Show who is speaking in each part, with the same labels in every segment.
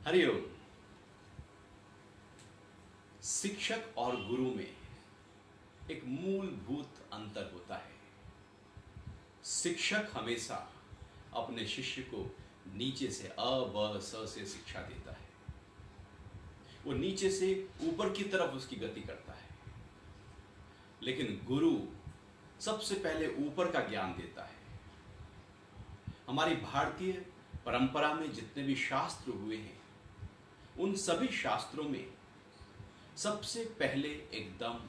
Speaker 1: हरिओम। शिक्षक और गुरु में एक मूलभूत अंतर होता है। शिक्षक हमेशा अपने शिष्य को नीचे से अ ब स से शिक्षा देता है। वो नीचे से ऊपर की तरफ उसकी गति करता है, लेकिन गुरु सबसे पहले ऊपर का ज्ञान देता है। हमारी भारतीय परंपरा में जितने भी शास्त्र हुए हैं, उन सभी शास्त्रों में सबसे पहले एकदम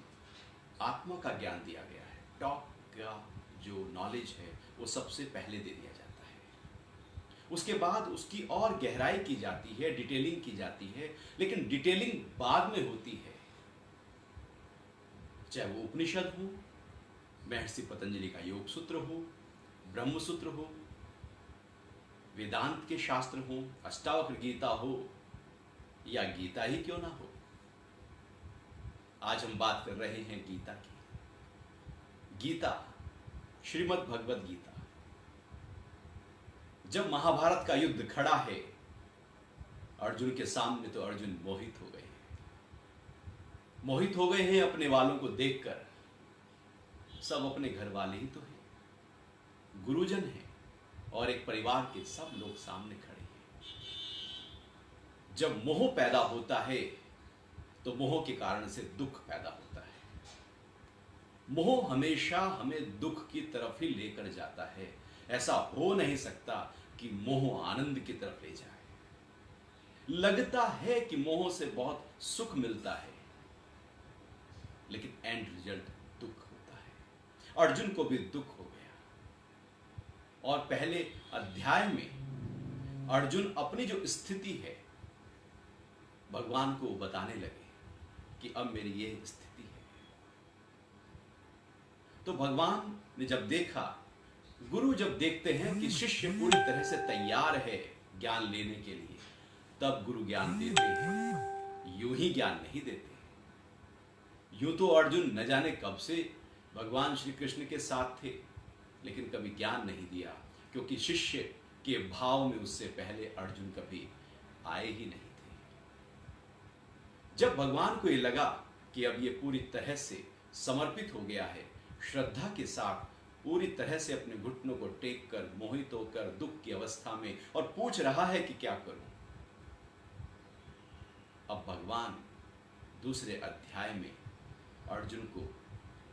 Speaker 1: आत्मा का ज्ञान दिया गया है। टॉप का जो नॉलेज है वो सबसे पहले दे दिया जाता है। उसके बाद उसकी और गहराई की जाती है, डिटेलिंग की जाती है, लेकिन डिटेलिंग बाद में होती है। चाहे वो उपनिषद हो, महर्षि पतंजलि का योग सूत्र हो, ब्रह्म सूत्र हो, वेदांत के शास्त्र हो, अष्टावक्र गीता हो, या गीता ही क्यों ना हो। आज हम बात कर रहे हैं गीता की। गीता, श्रीमद् भगवद गीता। जब महाभारत का युद्ध खड़ा है अर्जुन के सामने, तो अर्जुन मोहित हो गए हैं। मोहित हो गए हैं अपने वालों को देखकर। सब अपने घर वाले ही तो हैं, गुरुजन हैं, और एक परिवार के सब लोग सामने खड़े हैं। जब मोह पैदा होता है तो मोह के कारण से दुख पैदा होता है। मोह हमेशा हमें दुख की तरफ ही लेकर जाता है। ऐसा हो नहीं सकता कि मोह आनंद की तरफ ले जाए। लगता है कि मोह से बहुत सुख मिलता है, लेकिन एंड रिजल्ट दुख होता है। अर्जुन को भी दुख हो गया, और पहले अध्याय में अर्जुन अपनी जो स्थिति है भगवान को बताने लगे कि अब मेरी ये स्थिति है। तो भगवान ने जब देखा, गुरु जब देखते हैं कि शिष्य पूरी तरह से तैयार है ज्ञान लेने के लिए, तब गुरु ज्ञान देते हैं। यूं ही ज्ञान नहीं देते। यूं तो अर्जुन न जाने कब से भगवान श्री कृष्ण के साथ थे, लेकिन कभी ज्ञान नहीं दिया, क्योंकि शिष्य के भाव में उससे पहले अर्जुन कभी आए ही नहीं थे। जब भगवान को ये लगा कि अब ये पूरी तरह से समर्पित हो गया है, श्रद्धा के साथ पूरी तरह से अपने घुटनों को टेक कर, मोहित होकर दुख की अवस्था में, और पूछ रहा है कि क्या करूं, अब भगवान दूसरे अध्याय में अर्जुन को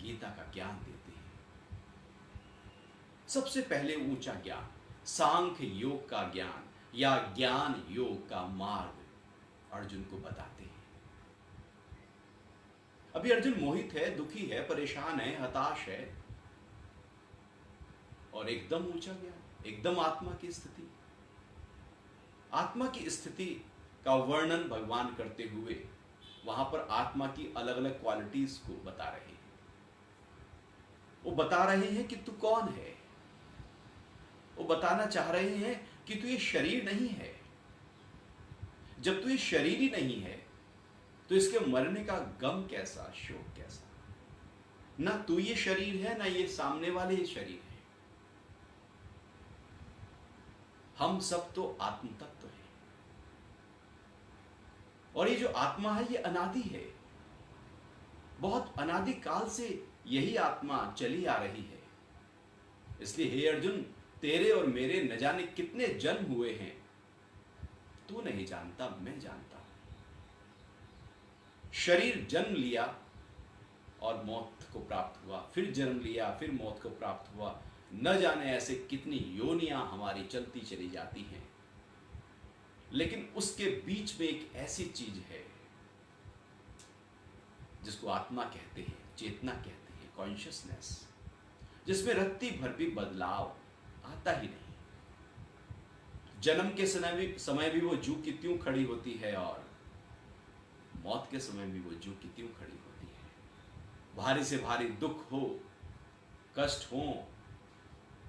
Speaker 1: गीता का ज्ञान देते हैं। सबसे पहले ऊंचा ज्ञान, सांख्य योग का ज्ञान या ज्ञान योग का मार्ग अर्जुन को बताते हैं। अभी अर्जुन मोहित है, दुखी है, परेशान है, हताश है, और एकदम ऊंचा ज्ञान, एकदम आत्मा की स्थिति। आत्मा की स्थिति का वर्णन भगवान करते हुए वहां पर आत्मा की अलग अलग क्वालिटीज को बता रहे हैं। वो बता रहे हैं कि तू कौन है। वो बताना चाह रहे हैं कि तू ये शरीर नहीं है। जब तू ये शरीर ही नहीं है, तो इसके मरने का गम कैसा, शोक कैसा। ना तू ये शरीर है, ना ये सामने वाले ये शरीर है। हम सब तो आत्म तत्व है, और ये जो आत्मा है ये अनादि है। बहुत अनादि काल से यही आत्मा चली आ रही है। इसलिए हे अर्जुन, तेरे और मेरे न जाने कितने जन्म हुए हैं, तू नहीं जानता, मैं जानता हूं। शरीर जन्म लिया और मौत को प्राप्त हुआ, फिर जन्म लिया, फिर मौत को प्राप्त हुआ। न जाने ऐसे कितनी योनियां हमारी चलती चली जाती हैं, लेकिन उसके बीच में एक ऐसी चीज है जिसको आत्मा कहते हैं, चेतना कहते हैं, कॉन्शियसनेस, जिसमें रत्ती भर भी बदलाव आता ही नहीं। जन्म के समय भी वो जू की त्यों खड़ी होती है, और मौत के समय भी वो जू की त्यों खड़ी होती है। भारी से भारी दुख हो, कष्ट हो,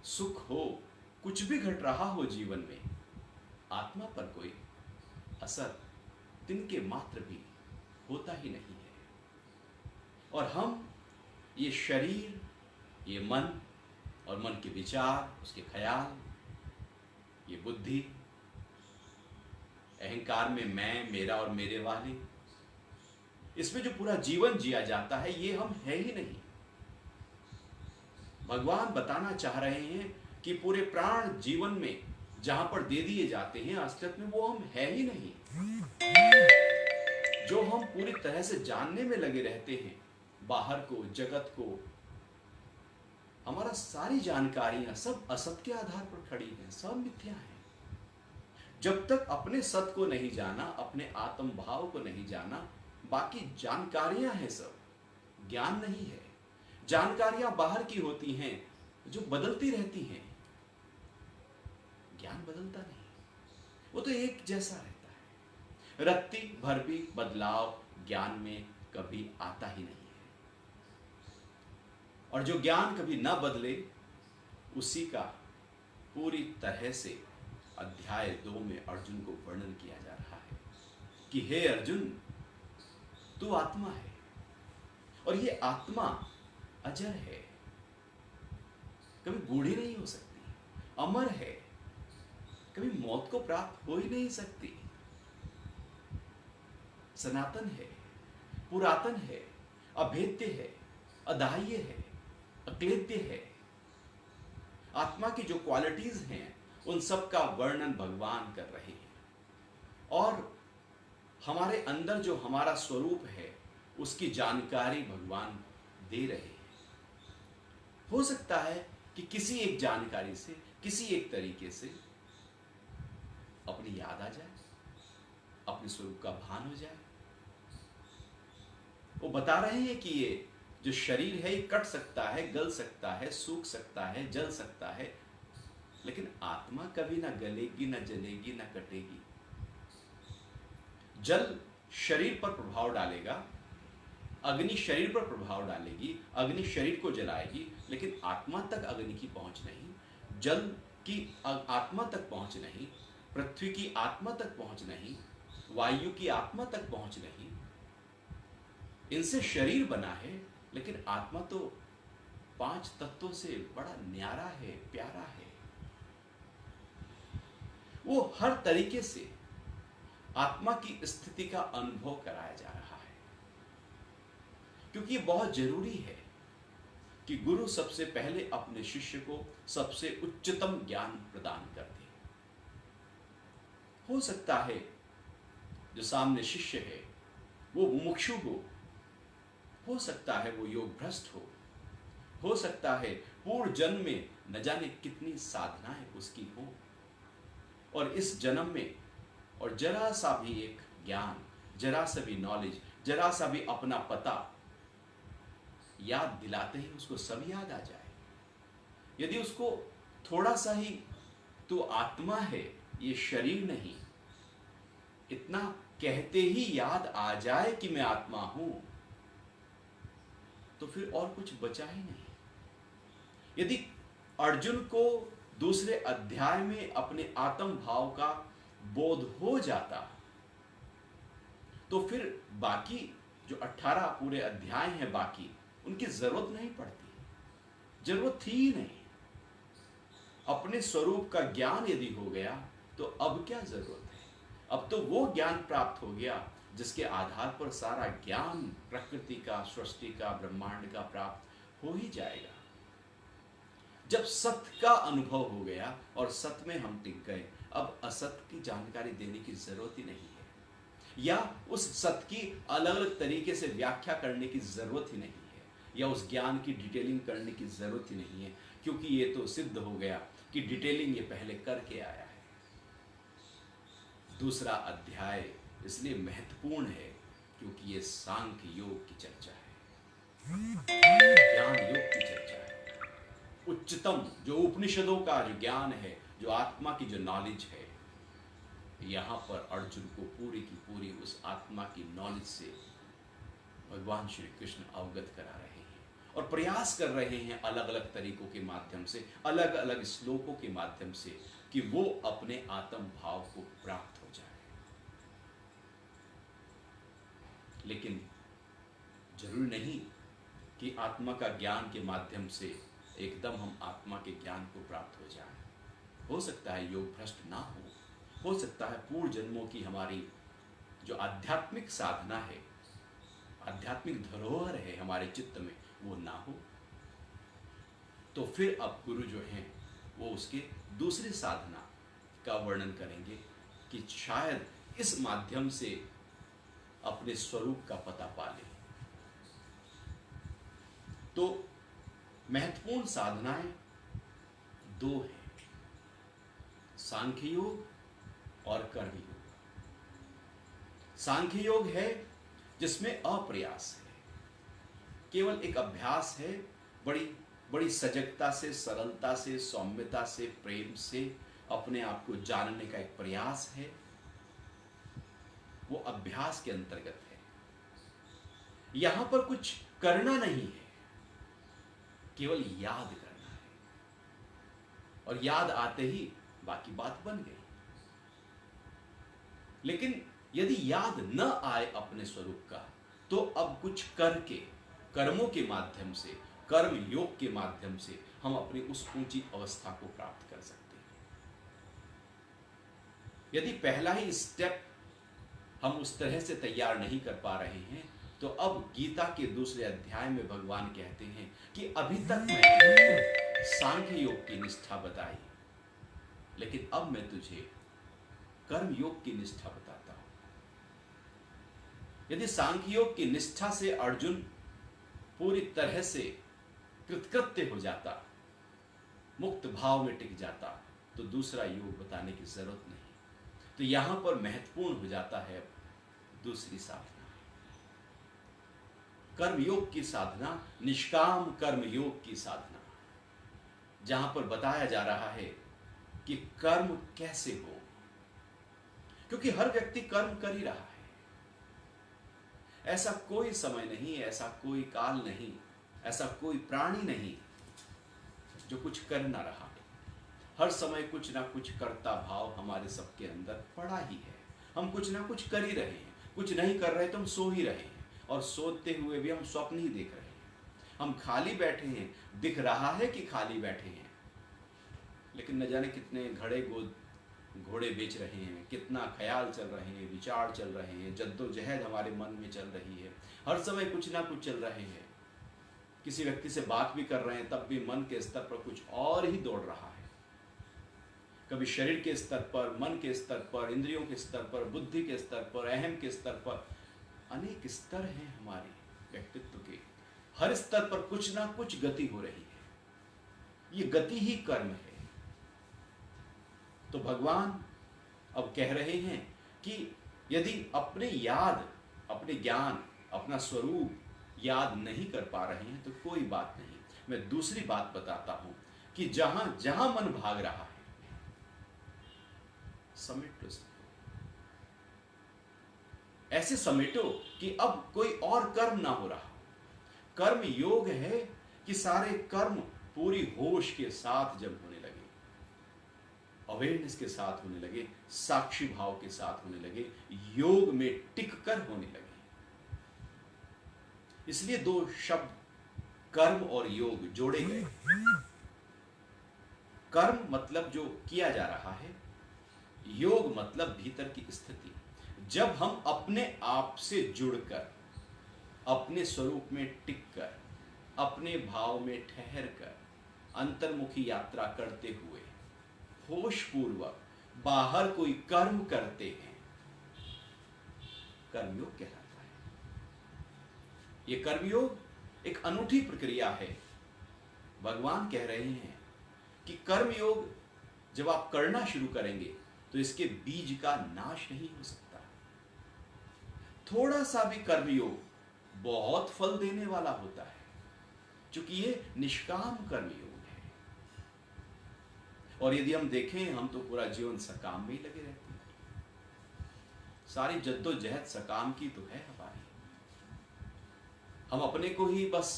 Speaker 1: सुख हो, कुछ भी घट रहा हो जीवन में, आत्मा पर कोई असर तिनके मात्र भी होता ही नहीं है। और हम ये शरीर, ये मन, और मन के विचार, उसके ख्याल, ये बुद्धि, अहंकार में मैं, मेरा और मेरे वाले, इसमें जो पूरा जीवन जिया जाता है ये हम है ही नहीं। भगवान बताना चाह रहे हैं कि पूरे प्राण जीवन में जहां पर दे दिए जाते हैं असलियत में वो हम है ही नहीं। जो हम पूरी तरह से जानने में लगे रहते हैं बाहर को, जगत को, हमारा सारी जानकारियां सब असत के आधार पर खड़ी हैं, सब मिथ्या है। जब तक अपने सत को नहीं जाना, अपने आत्म भाव को नहीं जाना, बाकी जानकारियां हैं सब, ज्ञान नहीं है। जानकारियां बाहर की होती हैं जो बदलती रहती हैं, ज्ञान बदलता नहीं, वो तो एक जैसा रहता है। रत्ती भर भी बदलाव ज्ञान में कभी आता ही नहीं है। और जो ज्ञान कभी ना बदले उसी का पूरी तरह से अध्याय 2 में अर्जुन को वर्णन किया जा रहा है कि हे अर्जुन, तू आत्मा है और ये आत्मा अजर है, कभी बूढ़ी नहीं हो सकती, अमर है, कभी मौत को प्राप्त हो ही नहीं सकती, सनातन है, पुरातन है, अभेद्य है, अदाह्य है, अक्लेद्य है। आत्मा की जो क्वालिटीज हैं उन सब का वर्णन भगवान कर रहे हैं और हमारे अंदर जो हमारा स्वरूप है उसकी जानकारी भगवान दे रहे हैं। हो सकता है कि किसी एक जानकारी से, किसी एक तरीके से अपनी याद आ जाए, अपने स्वरूप का भान हो जाए। वो बता रहे हैं कि ये जो शरीर है ये कट सकता है, गल सकता है, सूख सकता है, जल सकता है, लेकिन आत्मा कभी ना गलेगी, ना जलेगी, ना कटेगी। जल शरीर पर प्रभाव डालेगा, अग्नि शरीर पर प्रभाव डालेगी, अग्नि शरीर को जलाएगी, लेकिन आत्मा तक अग्नि की पहुंच नहीं, जल की आत्मा तक पहुंच नहीं, पृथ्वी की आत्मा तक पहुंच नहीं, वायु की आत्मा तक पहुंच नहीं। इनसे शरीर बना है, लेकिन आत्मा तो 5 तत्वों से बड़ा न्यारा है, प्यारा है। वो हर तरीके से आत्मा की स्थिति का अनुभव कराया जा रहा है, क्योंकि ये बहुत जरूरी है कि गुरु सबसे पहले अपने शिष्य को सबसे उच्चतम ज्ञान प्रदान कर दे। हो सकता है जो सामने शिष्य है वो मुमुक्षु हो सकता है वो योग भ्रष्ट हो सकता है पूर्व जन्म में न जाने कितनी साधनाएं उसकी हो, और इस जन्म में और जरा सा भी एक ज्ञान, जरा सा भी नॉलेज, जरा सा भी अपना पता याद दिलाते ही उसको सब याद आ जाए। यदि उसको थोड़ा सा ही तू आत्मा है, ये शरीर नहीं, इतना कहते ही याद आ जाए कि मैं आत्मा हूं, तो फिर और कुछ बचा ही नहीं। यदि अर्जुन को दूसरे अध्याय में अपने आत्म भाव का बोध हो जाता तो फिर बाकी जो 18 पूरे अध्याय हैं बाकी, उनकी जरूरत नहीं पड़ती, जरूरत थी ही नहीं। अपने स्वरूप का ज्ञान यदि हो गया तो अब क्या जरूरत है? अब तो वो ज्ञान प्राप्त हो गया जिसके आधार पर सारा ज्ञान प्रकृति का, सृष्टि का, ब्रह्मांड का प्राप्त हो ही जाएगा। जब सत्य का अनुभव हो गया और सत्य में हम टिक गए, अब असत्य की जानकारी देने की जरूरत ही नहीं है, या उस सत्य की अलग अलग तरीके से व्याख्या करने की जरूरत ही नहीं है, या उस ज्ञान की डिटेलिंग करने की जरूरत ही नहीं है, क्योंकि ये तो सिद्ध हो गया कि डिटेलिंग ये पहले करके आया है। दूसरा अध्याय इसलिए महत्वपूर्ण है क्योंकि ये सांख्य योग की चर्चा है, ज्ञान योग की चर्चा है। उच्चतम जो उपनिषदों का जो ज्ञान है, जो आत्मा की जो नॉलेज है, यहां पर अर्जुन को पूरी की पूरी उस आत्मा की नॉलेज से भगवान श्री कृष्ण अवगत करा रहे हैं और प्रयास कर रहे हैं अलग अलग तरीकों के माध्यम से, अलग अलग श्लोकों के माध्यम से, कि वो अपने आत्म भाव को प्राप्त हो जाए। लेकिन जरूरी नहीं कि आत्मा का ज्ञान के माध्यम से एकदम हम आत्मा के ज्ञान को प्राप्त हो जाए। हो सकता है योग भ्रष्ट ना हो, हो सकता है पूर्व जन्मों की हमारी जो आध्यात्मिक साधना है, आध्यात्मिक धरोहर है हमारे चित्त में, वो ना हो। तो फिर अब गुरु जो हैं वो उसके दूसरी साधना का वर्णन करेंगे कि शायद इस माध्यम से अपने स्वरूप का पता पा ले। तो महत्वपूर्ण साधनाएं दो हैं, सांख्य योग और कर्म योग। सांख्य योग है जिसमें अप्रयास है, केवल एक अभ्यास है, बड़ी बड़ी सजगता से, सरलता से, सौम्यता से, प्रेम से अपने आप को जानने का एक प्रयास है। वो अभ्यास के अंतर्गत है। यहां पर कुछ करना नहीं है, केवल याद करना है, और याद आते ही बाकी बात बन गई। लेकिन यदि याद न आए अपने स्वरूप का, तो अब कुछ करके, कर्मों के माध्यम से, कर्म योग के माध्यम से हम अपनी उस ऊंची अवस्था को प्राप्त कर सकते हैं। यदि पहला ही स्टेप हम उस तरह से तैयार नहीं कर पा रहे हैं, तो अब गीता के दूसरे अध्याय में भगवान कहते हैं कि अभी तक मैंने सांख्य योग की निष्ठा बताई, लेकिन अब मैं तुझे कर्म योग की निष्ठा बताता हूं। यदि सांख्य योग की निष्ठा से अर्जुन पूरी तरह से कृतकृत्य हो जाता, मुक्त भाव में टिक जाता, तो दूसरा योग बताने की जरूरत नहीं। तो यहां पर महत्वपूर्ण हो जाता है दूसरी साधना, कर्म योग की साधना, निष्काम कर्म योग की साधना, जहां पर बताया जा रहा है कि कर्म कैसे हो, क्योंकि हर व्यक्ति कर्म कर ही रहा है। ऐसा कोई समय नहीं, ऐसा कोई काल नहीं, ऐसा कोई प्राणी नहीं जो कुछ कर ना रहा। हर समय कुछ ना कुछ कर्ता भाव हमारे सबके अंदर पड़ा ही है। हम कुछ ना कुछ कर ही रहे हैं, कुछ नहीं कर रहे तो हम सो ही रहे हैं, और सोते हुए भी हम स्वप्न ही देख रहे हैं। हम खाली बैठे हैं, दिख रहा है कि खाली बैठे हैं, लेकिन न जाने कितने घोड़े बेच रहे हैं, कितना ख्याल चल रहे हैं, विचार चल रहे हैं, जद्दोजहद हमारे मन में चल रही है। हर समय कुछ ना कुछ चल रहे हैं। किसी व्यक्ति से बात भी कर रहे हैं, तब भी मन के स्तर पर कुछ और ही दौड़ रहा है। कभी शरीर के स्तर पर, मन के स्तर पर, इंद्रियों के स्तर पर, बुद्धि के स्तर पर, अहम के स्तर पर, अनेक स्तर हैं हमारे व्यक्तित्व के। हर स्तर पर कुछ ना कुछ गति हो रही है। ये गति ही कर्म है। तो भगवान अब कह रहे हैं कि यदि अपने याद, अपने ज्ञान, अपना स्वरूप याद नहीं कर पा रहे हैं, तो कोई बात नहीं, मैं दूसरी बात बताता हूं कि जहां जहां मन भाग रहा है, समेट लो सबको। ऐसे समेटो कि अब कोई और कर्म ना हो रहा। कर्म योग है कि सारे कर्म पूरी होश के साथ जब होने लगे, अवेयरनेस के साथ होने लगे, साक्षी भाव के साथ होने लगे, योग में टिक कर होने लगे। इसलिए दो शब्द कर्म और योग जोड़े गए। कर्म मतलब जो किया जा रहा है, योग मतलब भीतर की स्थिति। जब हम अपने आप से जुड़कर, अपने स्वरूप में टिककर, अपने भाव में ठहरकर, अंतर्मुखी यात्रा करते हुए होशपूर्वक बाहर कोई कर्म करते हैं, कर्मयोग कहलाता है। यह कर्मयोग एक अनूठी प्रक्रिया है। भगवान कह रहे हैं कि कर्मयोग जब आप करना शुरू करेंगे, तो इसके बीज का नाश नहीं हो सकता। थोड़ा सा भी कर्मयोग बहुत फल देने वाला होता है, क्योंकि ये निष्काम कर्मयोग है। और यदि हम देखें, हम तो पूरा जीवन सकाम में ही लगे रहते हैं। सारी जद्दोजहद सकाम की तो है हमारी। हम अपने को ही बस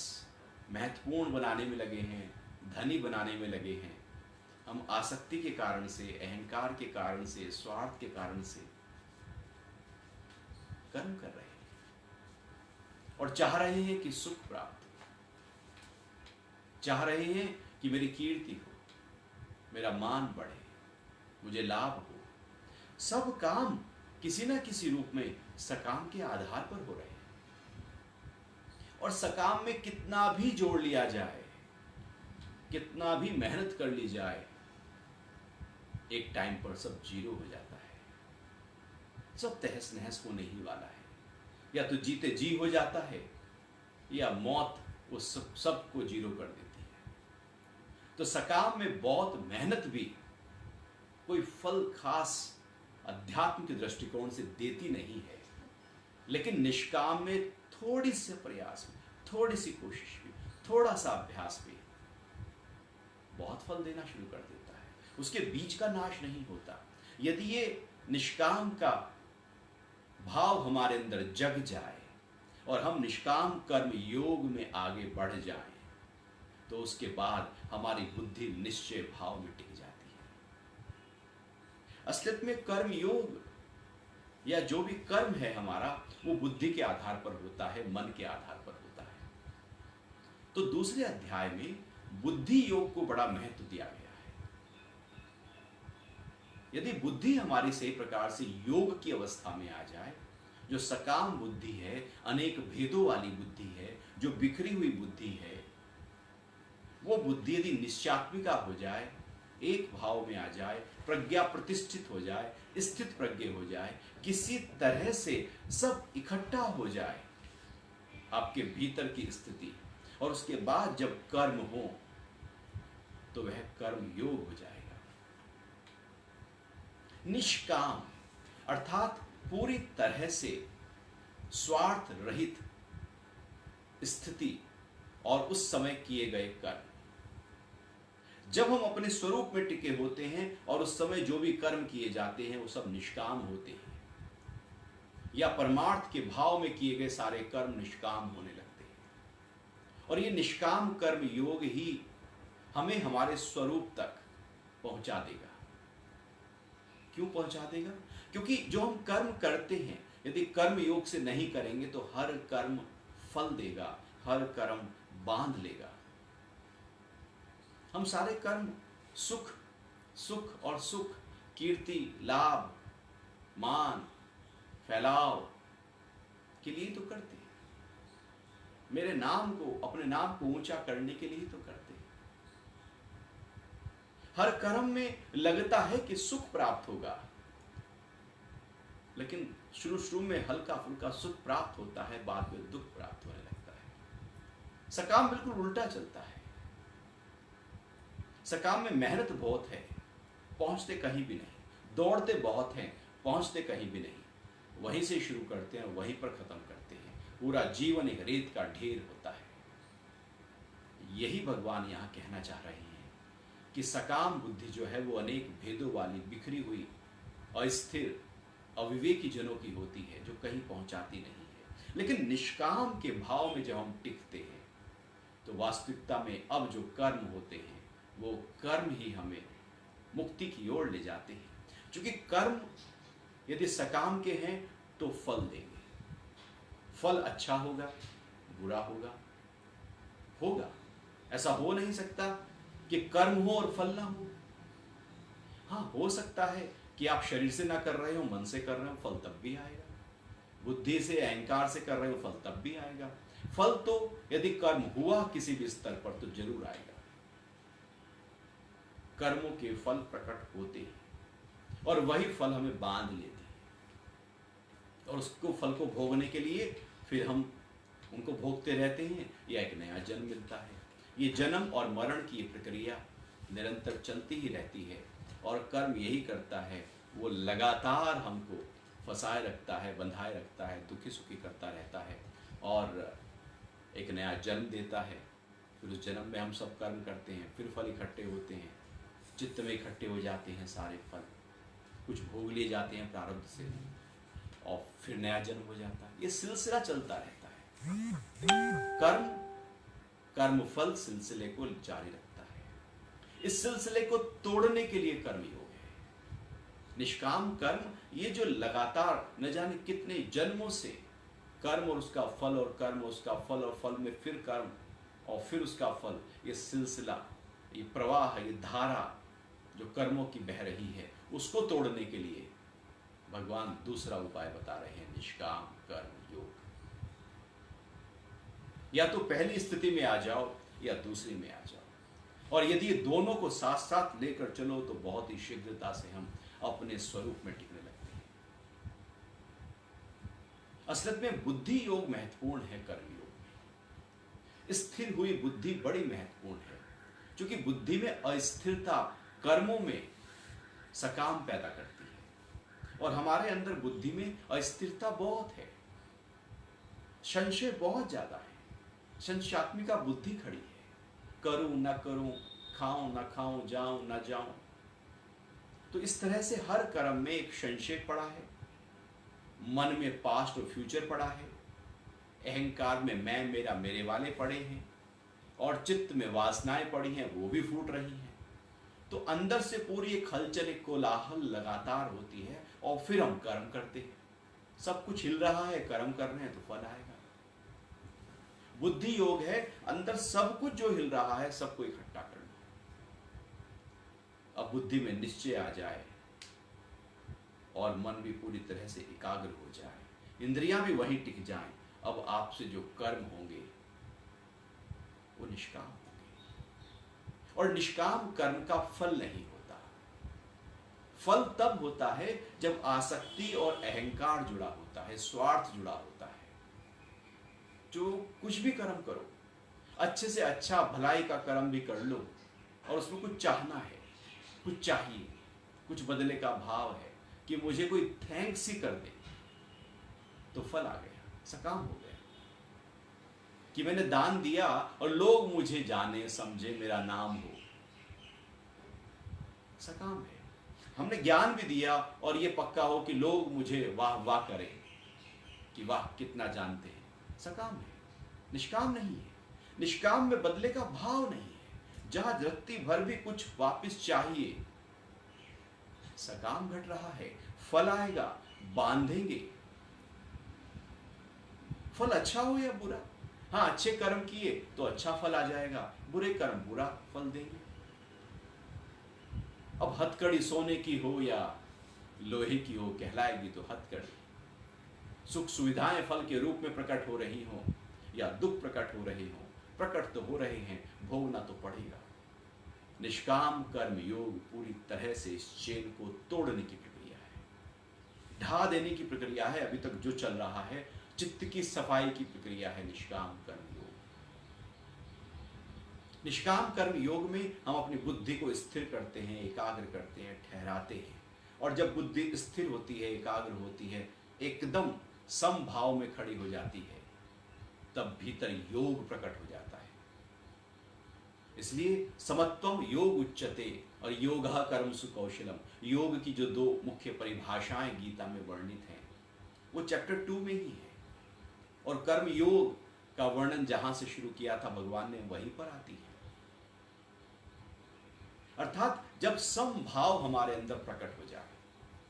Speaker 1: महत्वपूर्ण बनाने में लगे हैं, धनी बनाने में लगे हैं। हम आसक्ति के कारण से, अहंकार के कारण से, स्वार्थ के कारण से कर्म कर रहे हैं और चाह रहे हैं कि सुख प्राप्त हो, चाह रहे हैं कि मेरी कीर्ति हो, मेरा मान बढ़े, मुझे लाभ हो। सब काम किसी ना किसी रूप में सकाम के आधार पर हो रहे हैं, और सकाम में कितना भी जोड़ लिया जाए, कितना भी मेहनत कर ली जाए, एक टाइम पर सब जीरो हो जाता है, सब तहस नहस होने ही वाला है। या तो जीते जी हो जाता है, या मौत वो सब को जीरो कर देती है। तो सकाम में बहुत मेहनत भी कोई फल खास अध्यात्म के दृष्टिकोण से देती नहीं है, लेकिन निष्काम में थोड़ी से प्रयास भी, थोड़ी सी कोशिश भी, थोड़ा सा अभ्यास भी बहुत फल देना शुरू कर देता है। उसके बीज का नाश नहीं होता। यदि ये निष्काम का भाव हमारे अंदर जग जाए और हम निष्काम कर्म योग में आगे बढ़ जाएं, तो उसके बाद हमारी बुद्धि निश्चय भाव में टिक जाती है। असलियत में कर्म योग या जो भी कर्म है हमारा, वो बुद्धि के आधार पर होता है, मन के आधार पर होता है। तो दूसरे अध्याय में बुद्धि योग को बड़ा महत्व दिया गया है। यदि बुद्धि हमारी सही प्रकार से योग की अवस्था में आ जाए, जो सकाम बुद्धि है, अनेक भेदों वाली बुद्धि है, जो बिखरी हुई बुद्धि है, वो बुद्धि यदि निश्चयात्मिका हो जाए, एक भाव में आ जाए, प्रज्ञा प्रतिष्ठित हो जाए, स्थित प्रज्ञ हो जाए, किसी तरह से सब इकट्ठा हो जाए आपके भीतर की स्थिति, और उसके बाद जब कर्म हो तो वह कर्म योग हो जाएगा। निष्काम अर्थात पूरी तरह से स्वार्थ रहित स्थिति और उस समय किए गए कर्म। जब हम अपने स्वरूप में टिके होते हैं और उस समय जो भी कर्म किए जाते हैं वो सब निष्काम होते हैं, या परमार्थ के भाव में किए गए सारे कर्म निष्काम होने लगते हैं। और ये निष्काम कर्म योग ही हमें हमारे स्वरूप तक पहुंचा देगा। क्यों पहुंचा देगा? क्योंकि जो हम कर्म करते हैं, यदि कर्म योग से नहीं करेंगे तो हर कर्म फल देगा, हर कर्म बांध लेगा। हम सारे कर्म सुख और सुख, कीर्ति, लाभ, मान, फैलाव के लिए तो करते हैं। मेरे नाम को, अपने नाम को ऊंचा करने के लिए तो करते हैं। हर कर्म में लगता है कि सुख प्राप्त होगा, लेकिन शुरू में हल्का फुल्का सुख प्राप्त होता है, बाद में दुख प्राप्त होने लगता है। सकाम बिल्कुल उल्टा चलता है। सकाम में मेहनत बहुत है, पहुंचते कहीं भी नहीं, दौड़ते बहुत हैं, पहुंचते कहीं भी नहीं। वहीं से शुरू करते हैं, वहीं पर खत्म करते हैं। पूरा जीवन एक रेत का ढेर होता है। यही भगवान यहां कहना चाह रहे हैं कि सकाम बुद्धि जो है वो अनेक भेदों वाली, बिखरी हुई, अस्थिर, अविवेकी जनों की होती है, जो कहीं पहुंचाती नहीं है। लेकिन निष्काम के भाव में जब हम टिकते हैं तो वास्तविकता में अब जो कर्म होते हैं वो कर्म ही हमें मुक्ति की ओर ले जाते हैं। क्योंकि कर्म यदि सकाम के हैं तो फल देंगे। फल अच्छा होगा, बुरा होगा। ऐसा हो नहीं सकता कि कर्म हो और फल ना हो। हाँ, हो सकता है कि आप शरीर से ना कर रहे हो, मन से कर रहे हो, फल तब भी आएगा। बुद्धि से, अहंकार से कर रहे हो, फल तब भी आएगा। फल तो यदि कर्म हुआ किसी भी स्तर पर तो जरूर आएगा। कर्मों के फल प्रकट होते हैं और वही फल हमें बांध लेते हैं, और उसको फल को भोगने के लिए फिर हम उनको भोगते रहते हैं, या एक नया जन्म मिलता है। ये जन्म और मरण की प्रक्रिया निरंतर चलती ही रहती है, और कर्म यही करता है, वो लगातार हमको फंसाए रखता है, बंधाए रखता है, दुखी सुखी करता रहता है, और एक नया जन्म देता है। फिर उस जन्म में हम सब कर्म करते हैं, फिर फल इकट्ठे होते हैं, चित्त में इकट्ठे हो जाते हैं सारे फल, कुछ भोग लिए जाते हैं प्रारब्ध से, और फिर नया जन्म हो जाता है। ये सिलसिला चलता रहता है। कर्म फल सिलसिले को जारी रखता है। इस सिलसिले को तोड़ने के लिए कर्म योग है। निष्काम कर्म, ये जो लगातार न जाने कितने जन्मों से कर्म और उसका फल, और कर्म उसका फल, और फल में फिर कर्म और फिर उसका फल, ये सिलसिला, ये प्रवाह, ये धारा जो कर्मों की बह रही है, उसको तोड़ने के लिए भगवान दूसरा उपाय बता रहे हैं, निष्काम कर्म योग। या तो पहली स्थिति में आ जाओ या दूसरी में आ जाओ, और यदि ये दोनों को साथ साथ लेकर चलो तो बहुत ही शीघ्रता से हम अपने स्वरूप में टिकने लगते हैं। असलियत में बुद्धि योग महत्वपूर्ण है कर्म योग में। स्थिर हुई बुद्धि बड़ी महत्वपूर्ण है, क्योंकि बुद्धि में अस्थिरता कर्मों में सकाम पैदा करती है, और हमारे अंदर बुद्धि में अस्थिरता बहुत है, संशय बहुत ज्यादा है, संशयात्मिका बुद्धि खड़ी है। करूं न करूं, खाऊं न खाऊं, जाऊं न जाऊं। तो इस तरह से हर कर्म में एक संशय पड़ा है, मन में पास्ट और फ्यूचर पड़ा है, अहंकार में मैं मेरा मेरे वाले पड़े हैं, और चित्त में वासनाएं पड़ी हैं, वो भी फूट रही हैं। तो अंदर से पूरी एक हलचल, एक कोलाहल लगातार होती है, और फिर हम कर्म करते हैं। सब कुछ हिल रहा है, कर्म कर रहे हैं तो फल आएगा। बुद्धि योग है, अंदर सब कुछ जो हिल रहा है सबको इकट्ठा करना है। अब बुद्धि में निश्चय आ जाए और मन भी पूरी तरह से एकाग्र हो जाए, इंद्रियां भी वहीं टिक जाएं, अब आपसे जो कर्म होंगे वो निष्काम होंगे। और निष्काम कर्म का फल नहीं होता। फल तब होता है जब आसक्ति और अहंकार जुड़ा होता है, स्वार्थ जुड़ा होता है। जो कुछ भी कर्म करो, अच्छे से अच्छा भलाई का कर्म भी कर लो, और उसमें कुछ चाहना है, कुछ चाहिए, कुछ बदले का भाव है कि मुझे कोई थैंक्स ही कर दे, तो फल आ गया, सकाम हो गया। कि मैंने दान दिया और लोग मुझे जाने समझे, मेरा नाम हो, सकाम है। हमने ज्ञान भी दिया और ये पक्का हो कि लोग मुझे वाह वाह करें कि वाह कितना जानते हैं, सकाम है। निष्काम नहीं है। निष्काम में बदले का भाव नहीं है, जहां रत्ती भर भी कुछ वापस चाहिए, सकाम घट रहा है, फल आएगा, बांधेंगे। फल अच्छा हो या बुरा, हाँ अच्छे कर्म किए तो अच्छा फल आ जाएगा, बुरे कर्म बुरा फल देंगे। अब हथकड़ी सोने की हो या लोहे की हो, कहलाएगी तो हथकड़ी। सुख सुविधाएं फल के रूप में प्रकट हो रही हो या दुख प्रकट हो रहे हो, प्रकट तो हो रहे हैं, भोगना तो पड़ेगा। निष्काम कर्म योग पूरी तरह से इस चेन को तोड़ने की प्रक्रिया है, ढा देने की प्रक्रिया है। अभी तक जो चल रहा है चित्त की सफाई की प्रक्रिया है निष्काम कर्म योग। निष्काम कर्म योग में हम अपनी बुद्धि को स्थिर करते हैं, एकाग्र करते हैं, ठहराते हैं। और जब बुद्धि स्थिर होती है, एकाग्र होती है, एकदम समभाव में खड़ी हो जाती है, तब भीतर योग प्रकट हो जाता है। इसलिए समत्वम योग उच्चते और योगः कर्म सुकौशलम, योग की जो दो मुख्य परिभाषाएं गीता में वर्णित हैं वो चैप्टर 2 में ही है, और कर्म योग का वर्णन जहां से शुरू किया था भगवान ने वहीं पर आती है। अर्थात जब समभाव हमारे अंदर प्रकट हो जाए,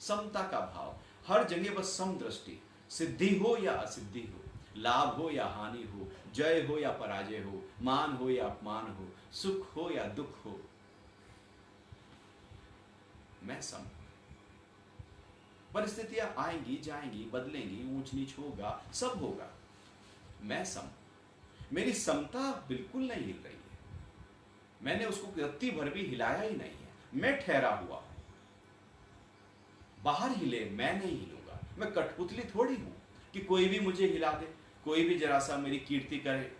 Speaker 1: समता का भाव, हर जगह बस सम दृष्टि, सिद्धि हो या असिद्धि हो, लाभ हो या हानि हो, जय हो या पराजय हो, मान हो या अपमान हो, सुख हो या दुख हो, मैं सम। परिस्थितियां आएंगी जाएंगी, बदलेंगी, ऊंच नीच होगा, सब होगा, मैं सम। मेरी समता बिल्कुल नहीं हिल रही है, मैंने उसको रत्ती भर भी हिलाया ही नहीं है, मैं ठहरा हुआ हूं। बाहर हिले, मैं नहीं हिलूंगा। मैं कठपुतली थोड़ी हूं कि कोई भी मुझे हिला दे, कोई भी जरा सा मेरी कीर्ति करे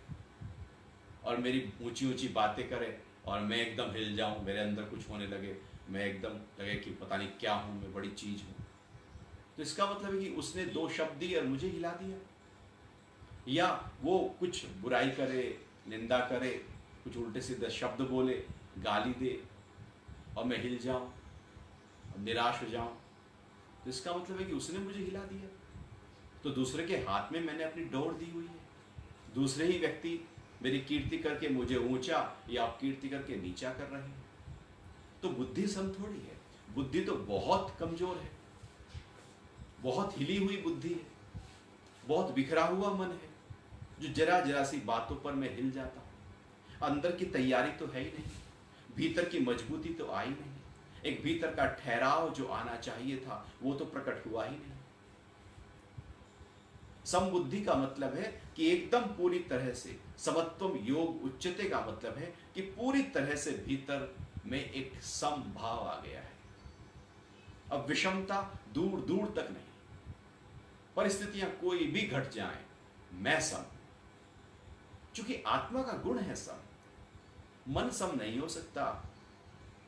Speaker 1: और मेरी ऊंची ऊंची बातें करे और मैं एकदम हिल जाऊं, मेरे अंदर कुछ होने लगे, मैं एकदम लगे कि पता नहीं क्या हूं, मैं बड़ी चीज हूं। तो इसका मतलब है कि उसने दो शब्द दिए और मुझे हिला दिया, या वो कुछ बुराई करे, निंदा करे, कुछ उल्टे सीधे शब्द बोले, गाली दे और मैं हिल जाऊं और निराश हो जाऊं। तो इसका मतलब है कि उसने मुझे हिला दिया। तो दूसरे के हाथ में मैंने अपनी डोर दी हुई है, दूसरे ही व्यक्ति मेरी कीर्ति करके मुझे ऊंचा या अपकीर्ति करके नीचा कर रहे हैं। तो बुद्धि सम थोड़ी है, बुद्धि तो बहुत कमजोर है, बहुत हिली हुई बुद्धि है, बहुत बिखरा हुआ मन है, जो जरा जरा सी बातों पर मैं हिल जाता हूं। अंदर की तैयारी तो है ही नहीं, भीतर की मजबूती तो आई नहीं, एक भीतर का ठहराव जो आना चाहिए था वो तो प्रकट हुआ ही नहीं। समबुद्धि का मतलब है कि एकदम पूरी तरह से, समत्वम योग उच्चते का मतलब है कि पूरी तरह से भीतर में एक समभाव आ गया है। अब विषमता दूर दूर तक नहीं, परिस्थितियां कोई भी घट जाएं, मैं सम। चूंकि आत्मा का गुण है सम, मन सम नहीं हो सकता,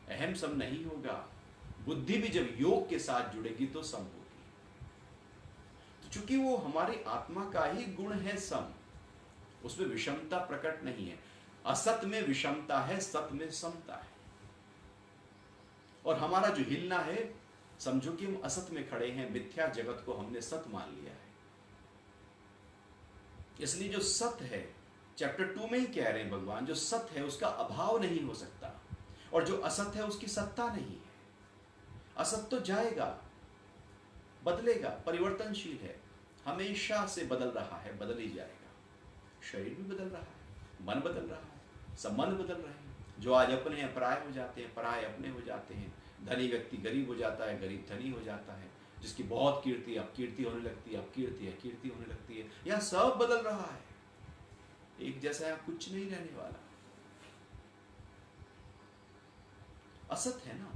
Speaker 1: अहम सम नहीं होगा, बुद्धि भी जब योग के साथ जुड़ेगी तो सम होगी। तो चूंकि वो हमारी आत्मा का ही गुण है सम, उसमें विषमता प्रकट नहीं है। असत में विषमता है, सत में समता है। और हमारा जो हिलना है, समझो कि हम असत में खड़े हैं, मिथ्या जगत को हमने सत मान लिया है। इसलिए जो सत है, चैप्टर 2 में ही कह रहे हैं भगवान, जो सत है उसका अभाव नहीं हो सकता, और जो असत है उसकी सत्ता नहीं है। असत तो जाएगा, बदलेगा, परिवर्तनशील है, हमेशा से बदल रहा है, बदल ही जाएगा। शरीर भी बदल रहा है, मन बदल रहा है, संबंध बदल रहे हैं। जो आज अपने हैं पराये हो जाते हैं, पराये अपने हो जाते हैं। धनी व्यक्ति गरीब हो जाता है, गरीब धनी हो जाता है। जिसकी बहुत कीर्ति अब कीर्ति होने लगती है, अब कीर्ति है कीर्ति होने लगती है। यह सब बदल रहा है, एक जैसा यहां कुछ नहीं रहने वाला। असत है ना,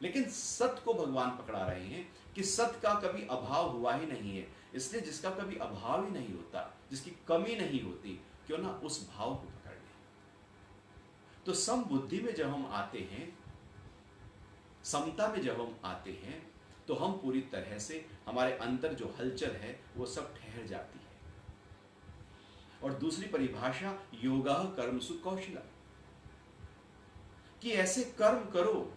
Speaker 1: लेकिन सत को भगवान पकड़ा रहे हैं कि सत का कभी अभाव हुआ ही नहीं है। इसलिए जिसका कभी अभाव ही नहीं होता, जिसकी कमी नहीं होती, क्यों ना उस भाव को पकड़ ले। तो सम बुद्धि में जब हम आते हैं, समता में जब हम आते हैं, तो हम पूरी तरह से, हमारे अंदर जो हलचल है वो सब ठहर जाती है। और दूसरी परिभाषा योगः कर्मसु कौशलम्, कि ऐसे कर्म करो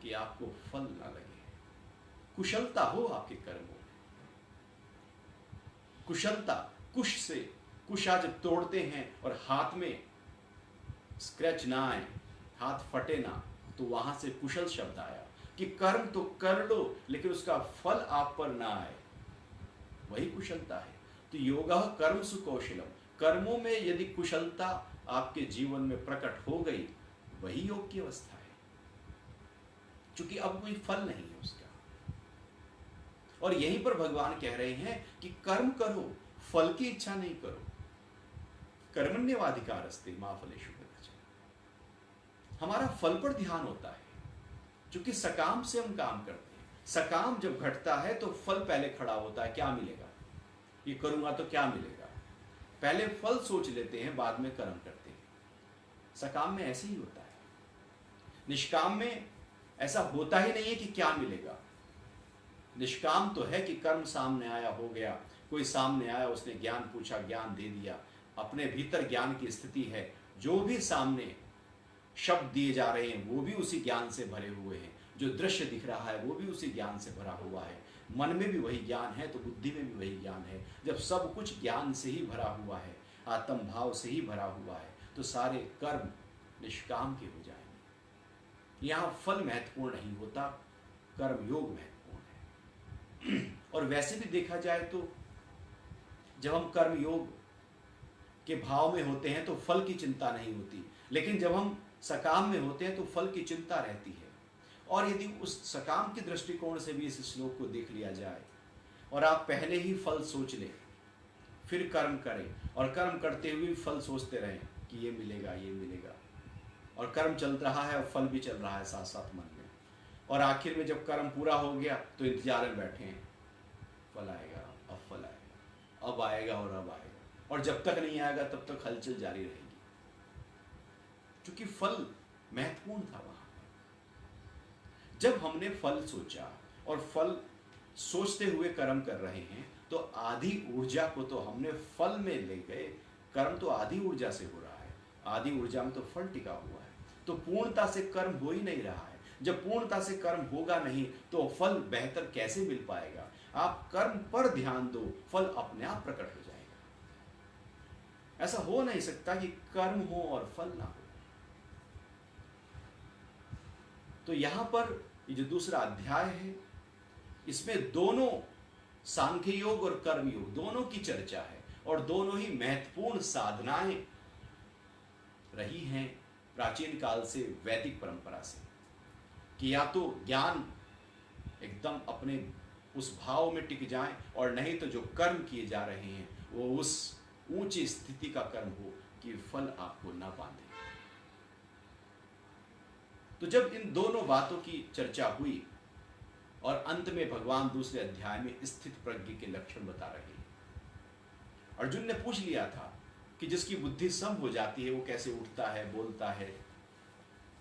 Speaker 1: कि आपको फल ना लगे, कुशलता हो आपके कर्मों में। कुशलता, कुश से, कुशा जब तोड़ते हैं और हाथ में स्क्रैच ना आए, हाथ फटे ना, तो वहां से कुशल शब्द आया कि कर्म तो कर लो लेकिन उसका फल आप पर ना आए, वही कुशलता है। तो योगः कर्मसु कौशलम्, कर्मों में यदि कुशलता आपके जीवन में प्रकट हो गई, वही योग की अवस्था है। चूंकि अब कोई फल नहीं है उसका। और यहीं पर भगवान कह रहे हैं कि कर्म करो, फल की इच्छा नहीं करो। कर्मण्येवाधिकारस्ते मा फलेषु कदाचन। हमारा फल पर ध्यान होता है, क्योंकि सकाम से हम काम करते हैं। सकाम जब घटता है तो फल पहले खड़ा होता है, क्या मिलेगा, ये करूंगा तो क्या मिलेगा। पहले फल सोच लेते हैं, बाद में कर्म करते हैं। सकाम में ऐसे ही होता है। निष्काम में ऐसा होता ही नहीं है कि क्या मिलेगा। निष्काम तो है कि कर्म सामने आया, हो गया, कोई सामने आया, उसने ज्ञान पूछा, ज्ञान दे दिया, अपने भीतर ज्ञान की स्थिति है। जो भी सामने शब्द दिए जा रहे हैं वो भी उसी ज्ञान से भरे हुए हैं। जो दृश्य दिख रहा है वो भी उसी ज्ञान से भरा हुआ है। मन में भी वही ज्ञान है तो बुद्धि में भी वही ज्ञान है। जब सब कुछ ज्ञान से ही भरा हुआ है, आत्म भाव से ही भरा हुआ है, तो सारे कर्म निष्काम के हो जाएंगे। यहाँ फल महत्वपूर्ण नहीं होता, कर्म योग महत्वपूर्ण है। और वैसे भी देखा जाए तो जब हम कर्म योग के भाव में होते हैं तो फल की चिंता नहीं होती, लेकिन जब हम सकाम में होते हैं तो फल की चिंता रहती है। और यदि उस सकाम के दृष्टिकोण से भी इस श्लोक को देख लिया जाए और आप पहले ही फल सोच लें, फिर कर्म करें, और कर्म करते हुए फल सोचते रहें कि ये मिलेगा ये मिलेगा, और कर्म चल रहा है और फल भी चल रहा है साथ साथ मन में, और आखिर में जब कर्म पूरा हो गया तो इंतजार में बैठे हैं, फल आएगा, अब फल आएगा, अब आएगा और अब आएगा, और जब तक नहीं आएगा तब तक हलचल जारी रहेगी। क्योंकि फल महत्वपूर्ण था वहां। जब हमने फल सोचा और फल सोचते हुए कर्म कर रहे हैं, तो आधी ऊर्जा को तो हमने फल में ले गए। कर्म तो आधी ऊर्जा से हो रहा है, आधी ऊर्जा में तो फल टिका हुआ है। तो पूर्णता से कर्म हो ही नहीं रहा है। जब पूर्णता से कर्म होगा नहीं तो फल बेहतर कैसे मिल पाएगा। आप कर्म पर ध्यान दो, फल अपने आप प्रकट हो जाएगा। ऐसा हो नहीं सकता कि कर्म हो और फल ना हो। तो यहां पर ये जो दूसरा अध्याय है, इसमें दोनों सांख्य योग और कर्म योग दोनों की चर्चा है, और दोनों ही महत्वपूर्ण साधनाएं रही हैं प्राचीन काल से, वैदिक परंपरा से। कि या तो ज्ञान एकदम अपने उस भाव में टिक जाए, और नहीं तो जो कर्म किए जा रहे हैं वो उस ऊंची स्थिति का कर्म हो कि फल आपको ना बांधे। तो जब इन दोनों बातों की चर्चा हुई और अंत में भगवान दूसरे अध्याय में स्थित प्रज्ञ के लक्षण बता रहे हैं। अर्जुन ने पूछ लिया था कि जिसकी बुद्धि सम हो जाती है वो कैसे उठता है, बोलता है,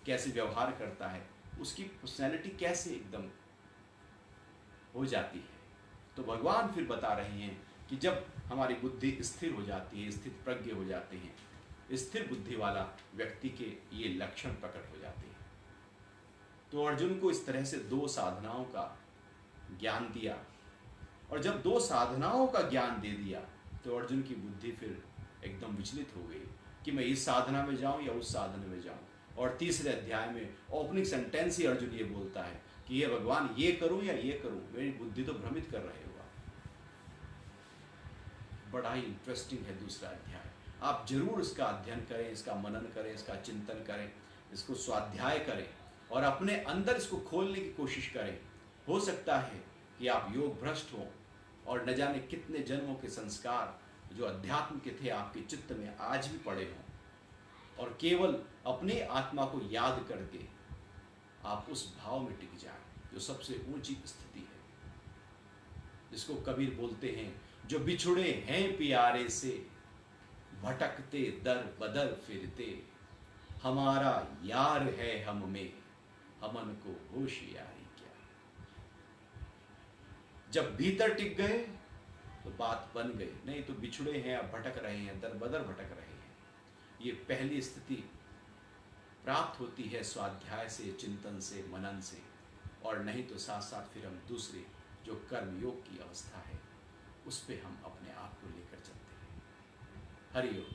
Speaker 1: कैसे व्यवहार करता है, उसकी पर्सनैलिटी कैसे एकदम हो जाती है। तो भगवान फिर बता रहे हैं कि जब हमारी बुद्धि स्थिर हो जाती है, स्थित प्रज्ञ हो जाते हैं, स्थिर बुद्धि वाला व्यक्ति के ये लक्षण प्रकट हो जाते हैं। तो अर्जुन को इस तरह से दो साधनाओं का ज्ञान दिया, और जब दो साधनाओं का ज्ञान दे दिया तो अर्जुन की बुद्धि फिर एकदम विचलित हो गई कि मैं इस साधना में जाऊं या उस साधना में जाऊं। और तीसरे अध्याय में ओपनिंग सेंटेंस ही अर्जुन ये बोलता है कि ये भगवान ये करूं या ये करूं, मेरी बुद्धि तो भ्रमित कर रहे हो। बड़ा ही इंटरेस्टिंग है दूसरा अध्याय, आप जरूर इसका अध्ययन करें, इसका मनन करें, इसका चिंतन करें, इसको स्वाध्याय करें और अपने अंदर इसको खोलने की कोशिश करें। हो सकता है कि आप योग भ्रष्ट हों और न जाने कितने जन्मों के संस्कार जो अध्यात्म के थे आपके चित्त में आज भी पड़े हों, और केवल अपनी आत्मा को याद करके आप उस भाव में टिक जाएं जो सबसे ऊंची स्थिति है, जिसको कबीर बोलते हैं, जो बिछुड़े हैं प्यारे से, भटकते दर बदर फिरते, हमारा यार है हम में, हमन को होशियारी क्या। जब भीतर टिक गए तो बात बन गई, नहीं तो बिछुड़े हैं, अब भटक रहे हैं, दर बदर भटक रहे हैं। ये पहली स्थिति प्राप्त होती है स्वाध्याय से, चिंतन से, मनन से, और नहीं तो साथ साथ फिर हम दूसरे जो कर्म योग की अवस्था है उस पे हम अपने आप को लेकर चलते हैं। हरि ओम।